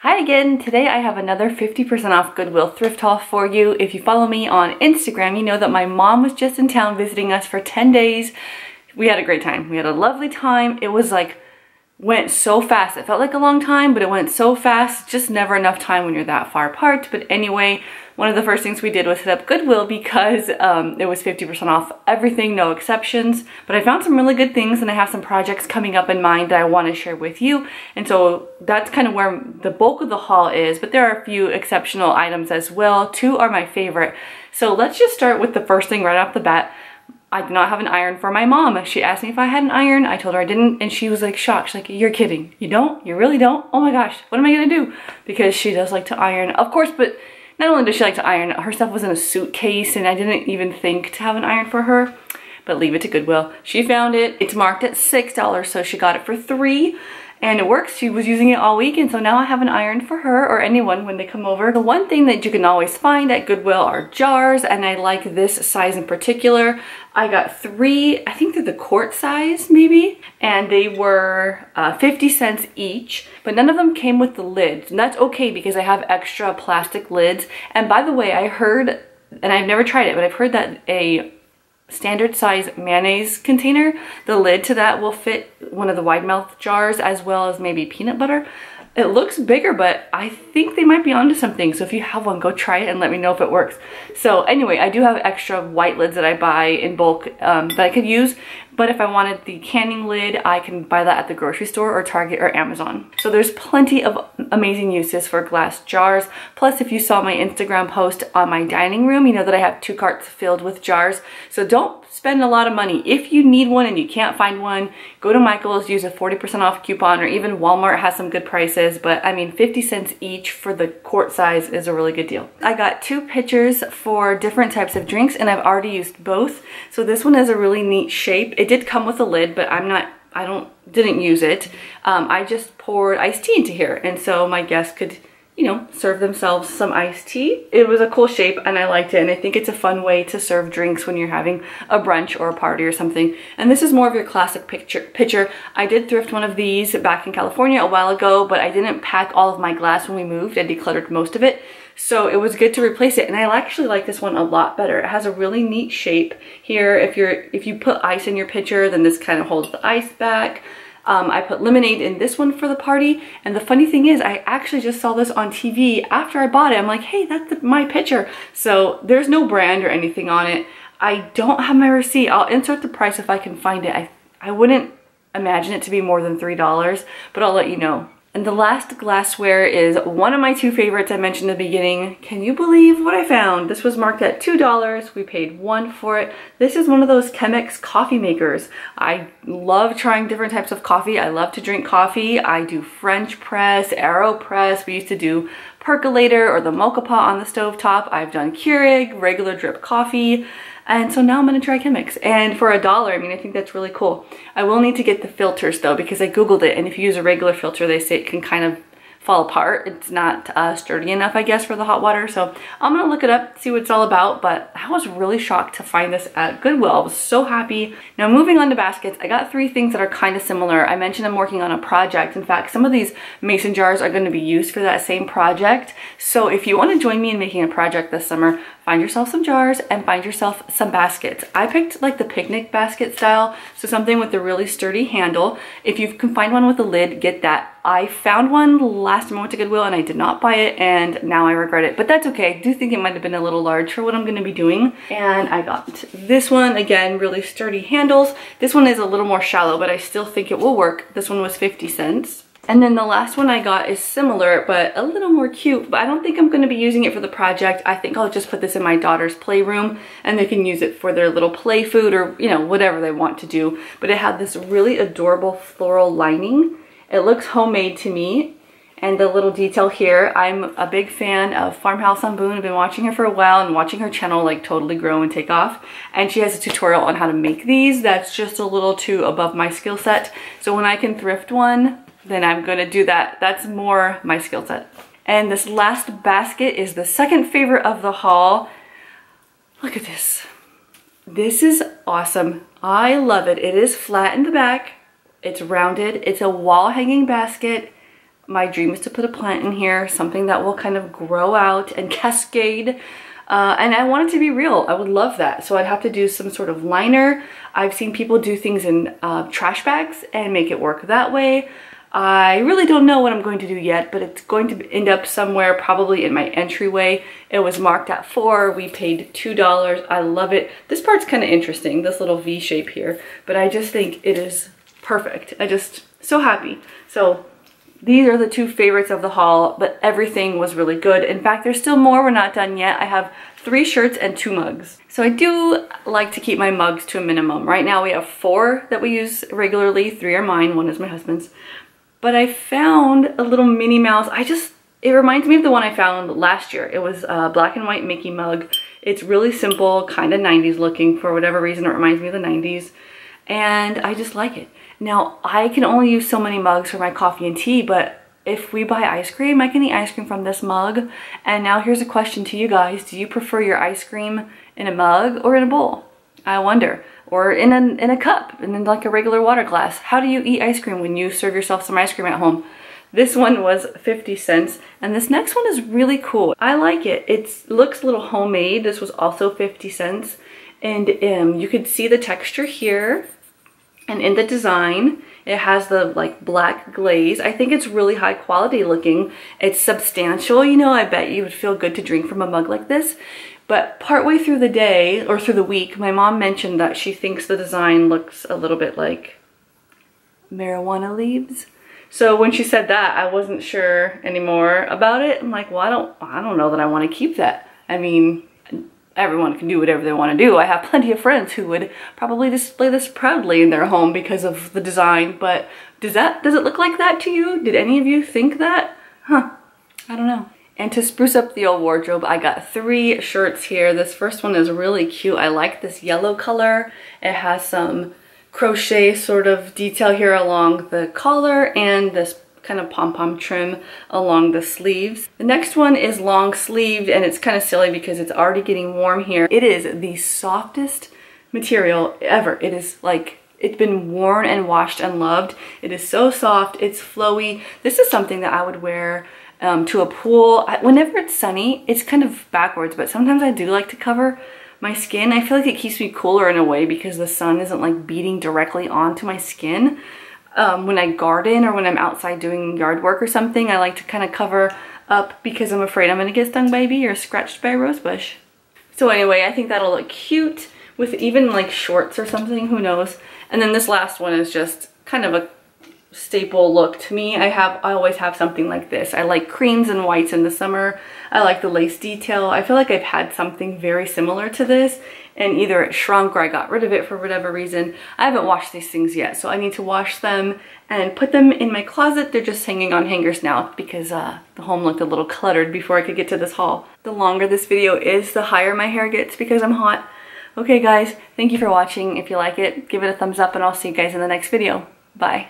Hi again. Today I have another 50% off Goodwill thrift haul for you. If you follow me on Instagram, you know that my mom was just in town visiting us for 10 days. We had a great time. We had a lovely time. It was like, went so fast. It felt like a long time, but it went so fast. Just never enough time when you're that far apart. But anyway, one of the first things we did was hit up Goodwill because it was 50% off everything, no exceptions. But I found some really good things and I have some projects coming up in mind that I want to share with you. And so that's kind of where the bulk of the haul is, but there are a few exceptional items as well. Two are my favorite. So let's just start with the first thing right off the bat. I did not have an iron for my mom. She asked me if I had an iron. I told her I didn't, and she was like shocked. She's like, "You're kidding. You don't? You really don't? Oh my gosh, what am I gonna do?" Because she does like to iron, of course, but not only does she like to iron, her stuff was in a suitcase and I didn't even think to have an iron for her, but leave it to Goodwill. She found it. It's marked at $6, so she got it for $3. And it works. She was using it all week, and so now I have an iron for her or anyone when they come over. The one thing that you can always find at Goodwill are jars, and I like this size in particular. I got 3, I think they're the quart size maybe, and they were 50 cents each, but none of them came with the lids. And that's okay because I have extra plastic lids. And by the way, I heard, and I've never tried it, but I've heard that a standard size mayonnaise container, the lid to that will fit one of the wide mouth jars as well as maybe peanut butter. It looks bigger, but I think they might be onto something. So if you have one, go try it and let me know if it works. So anyway, I do have extra white lids that I buy in bulk that I could use. But if I wanted the canning lid, I can buy that at the grocery store or Target or Amazon. So there's plenty of amazing uses for glass jars. Plus, if you saw my Instagram post on my dining room, you know that I have 2 carts filled with jars. So don't spend a lot of money. If you need one and you can't find one, go to Michael's, use a 40% off coupon, or even Walmart has some good prices. But I mean, 50 cents each for the quart size is a really good deal. I got 2 pitchers for different types of drinks, and I've already used both. So this one is a really neat shape. It did come with a lid, but didn't use it. I just poured iced tea into here, and so my guests could, you know, serve themselves some iced tea. It was a cool shape and I liked it, and I think it's a fun way to serve drinks when you're having a brunch or a party or something. And this is more of your classic pitcher. I did thrift one of these back in California a while ago, but I didn't pack all of my glass when we moved. I decluttered most of it. So it was good to replace it, and I actually like this one a lot better. It has a really neat shape here. If you put ice in your pitcher, then this kind of holds the ice back. I put lemonade in this one for the party, and the funny thing is I actually just saw this on TV after I bought it. I'm like, hey, that's my pitcher. So there's no brand or anything on it. I don't have my receipt. I'll insert the price if I can find it. I wouldn't imagine it to be more than $3, but I'll let you know. And the last glassware is one of my 2 favorites I mentioned in the beginning. Can you believe what I found? This was marked at $2. We paid $1 for it. This is one of those Chemex coffee makers. I love trying different types of coffee. I love to drink coffee. I do French press, AeroPress. We used to do percolator or the mocha pot on the stove top. I've done Keurig, regular drip coffee. And so now I'm gonna try Chemex, and for $1, I mean, I think that's really cool. I will need to get the filters though, because I Googled it, and if you use a regular filter, they say it can kind of fall apart. It's not sturdy enough, I guess, for the hot water. So I'm gonna look it up, see what it's all about, but I was really shocked to find this at Goodwill. I was so happy. Now moving on to baskets, I got 3 things that are kind of similar. I mentioned I'm working on a project. In fact, some of these mason jars are gonna be used for that same project. So if you wanna join me in making a project this summer, find yourself some jars and find yourself some baskets. I picked like the picnic basket style, so something with a really sturdy handle. If you can find one with a lid, get that. I found one last time I went to Goodwill and I did not buy it, and now I regret it, but that's okay. I do think it might have been a little large for what I'm gonna be doing. And I got this one, again, really sturdy handles. This one is a little more shallow, but I still think it will work. This one was 50 cents. And then the last one I got is similar, but a little more cute, but I don't think I'm gonna be using it for the project. I think I'll just put this in my daughter's playroom and they can use it for their little play food or, you know, whatever they want to do. But it had this really adorable floral lining. It looks homemade to me. And the little detail here, I'm a big fan of Farmhouse on Boone. I've been watching her for a while and watching her channel like totally grow and take off. And she has a tutorial on how to make these. That's just a little too above my skill set. So when I can thrift one, then I'm gonna do that. That's more my skill set. And this last basket is the second favorite of the haul. Look at this. This is awesome. I love it. It is flat in the back. It's rounded. It's a wall hanging basket. my dream is to put a plant in here, something that will kind of grow out and cascade. And I want it to be real. I would love that. So I'd have to do some sort of liner. I've seen people do things in trash bags and make it work that way. I really don't know what I'm going to do yet, but it's going to end up somewhere probably in my entryway. It was marked at $4. We paid $2. I love it. This part's kind of interesting, this little V shape here, but I just think it is perfect. I just so happy. So these are the two favorites of the haul, but everything was really good. In fact, there's still more. We're not done yet. I have 3 shirts and 2 mugs. So I do like to keep my mugs to a minimum. Right now we have 4 that we use regularly. 3 are mine, 1 is my husband's. But I found a little Minnie Mouse. It reminds me of the one I found last year. It was a black and white Mickey mug. It's really simple, kind of 90s looking. For whatever reason, it reminds me of the 90s. And I just like it. Now, I can only use so many mugs for my coffee and tea, but if we buy ice cream, I can eat ice cream from this mug. And now here's a question to you guys. Do you prefer your ice cream in a mug or in a bowl? I wonder. Or in a cup, and in like a regular water glass. How do you eat ice cream when you serve yourself some ice cream at home? This one was 50 cents, and this next one is really cool. I like it. It looks a little homemade. This was also 50 cents. And you could see the texture here. And in the design, it has the like black glaze. I think it's really high quality looking. It's substantial, you know, I bet you would feel good to drink from a mug like this. But partway through the day, or through the week, my mom mentioned that she thinks the design looks a little bit like marijuana leaves. So when she said that, I wasn't sure anymore about it. I'm like, well, I don't know that I want to keep that. I mean, everyone can do whatever they want to do. I have plenty of friends who would probably display this proudly in their home because of the design, but does it look like that to you? Did any of you think that? Huh, I don't know. And to spruce up the old wardrobe, I got 3 shirts here. This first one is really cute. I like this yellow color. It has some crochet sort of detail here along the collar and this kind of pom-pom trim along the sleeves. The next one is long sleeved, and it's kind of silly because it's already getting warm here. It is the softest material ever. It is like, it's been worn and washed and loved. It is so soft, it's flowy. This is something that I would wear to a pool. Whenever it's sunny, it's kind of backwards, but sometimes I do like to cover my skin. I feel like it keeps me cooler in a way because the sun isn't like beating directly onto my skin. When I garden or when I'm outside doing yard work or something, I like to kind of cover up because I'm afraid I'm gonna get stung by a bee or scratched by a rose bush. So anyway, I think that'll look cute with even like shorts or something, who knows. And then this last one is just kind of a staple look to me. I always have something like this. I like creams and whites in the summer. I like the lace detail. I feel like I've had something very similar to this, and either it shrunk or I got rid of it for whatever reason. I haven't washed these things yet, so I need to wash them and put them in my closet. They're just hanging on hangers now because the home looked a little cluttered before I could get to this haul. The longer this video is, the higher my hair gets because I'm hot. Okay guys, thank you for watching. If you like it, give it a thumbs up, and I'll see you guys in the next video. Bye.